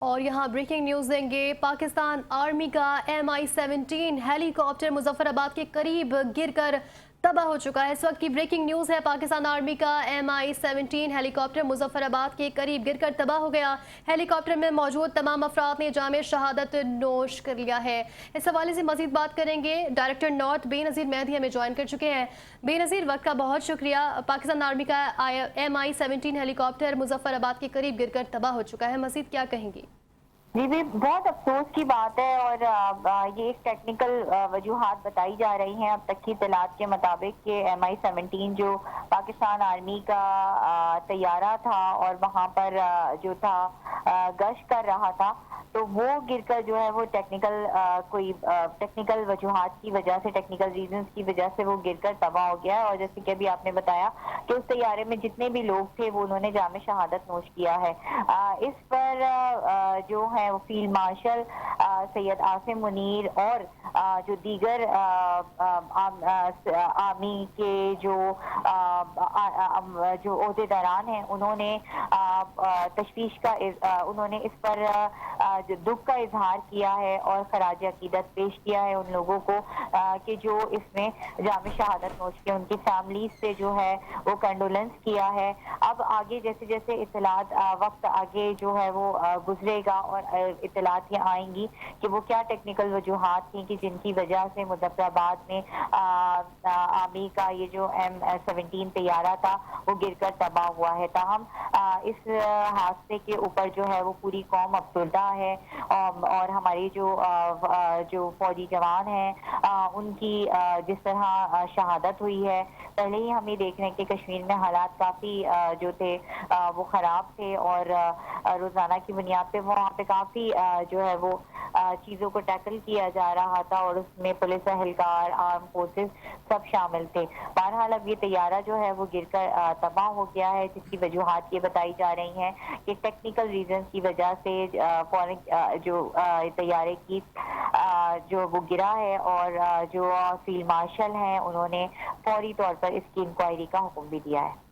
اور یہاں breaking news دیں گے۔ پاکستان آرمی کا MI-17 ہیلی کاپٹر مظفر آباد کے قریب گر کر تباہ ہو چکا ہے۔ اس وقت کی بریکنگ نیوز ہے، پاکستان آرمی کا MI-17 ہیلی کاپٹر مظفر آباد کے قریب گر کر تباہ ہو گیا۔ ہیلی کاپٹر میں موجود تمام افراد نے جام شہادت نوش کر لیا ہے۔ اس حوالے سے مزید بات کریں گے، ڈائریکٹر نارتھ بے نظیر مہدی ہمیں جوائن کر چکے ہیں۔ بے نظیر، وقت کا بہت شکریہ۔ پاکستان آرمی کا MI-17 ہیلی کاپٹر مظفر آباد کے قریب گر کر تباہ ہو چکا ہے، مزید کیا کہیں گی؟ جی بہت افسوس کی بات ہے، اور یہ ایک ٹیکنیکل وجوہات بتائی جا رہی ہیں اب تک کی اطلاعات کے مطابق کہ MI-17 جو پاکستان آرمی کا طیارہ تھا اور وہاں پر جو تھا گشت کر رہا تھا، تو وہ گر کر جو ہے وہ ٹیکنیکل وجوہات کی وجہ سے، ٹیکنیکل ریزنز کی وجہ سے وہ گر کر تباہ ہو گیا ہے۔ اور جیسے کہ ابھی آپ نے بتایا کہ اس طیارے میں جتنے بھی لوگ تھے وہ انہوں نے جام شہادت نوش کیا ہے۔ اس پر جو ہے وہ فیلڈ مارشل سید عاصم منیر اور جو دیگر آرمی کے جو عہدیداران ہیں، انہوں نے تشویش کا انہوں نے اس پر دکھ کا اظہار کیا ہے اور خراج عقیدت پیش کیا ہے ان لوگوں کو کہ جو اس میں جام شہادت نوش کے ان کی فیملیز سے جو ہے وہ کنڈولنس کیا ہے۔ اب آگے جیسے جیسے اطلاعات وقت آگے جو ہے وہ گزرے گا اور اطلاعات یہ آئیں گی کہ وہ کیا ٹیکنیکل وجوہات تھیں کہ جن کی وجہ سے مظفر آباد میں آرمی کا یہ جو M-17 طیارہ تھا وہ گر کر تباہ ہوا ہے۔ تاہم اس حادثے کے اوپر جو ہے وہ پوری قوم افسردہ ہے، اور ہماری جو فوجی جوان ہیں ان کی جس طرح شہادت ہوئی ہے، پہلے ہی ہم یہ دیکھ رہے ہیں کہ کشمیر میں حالات کافی جو تھے وہ خراب تھے، اور روزانہ کی بنیاد پہ وہاں پہ کافی جو ہے وہ چیزوں کو ٹیکل کیا جا رہا تھا، اور اس میں پولیس اہلکار، آرم فورسز سب شامل تھے۔ بہرحال اب یہ طیارہ جو ہے وہ گر کر تباہ ہو گیا ہے، جس کی وجوہات یہ بتائی جا رہی ہیں کہ ٹیکنیکل ریزنز کی وجہ سے جو طیارے کی جو وہ گرا ہے، اور جو فیلڈ مارشل ہیں انہوں نے فوری طور پر اس کی انکوائری کا حکم بھی دیا ہے۔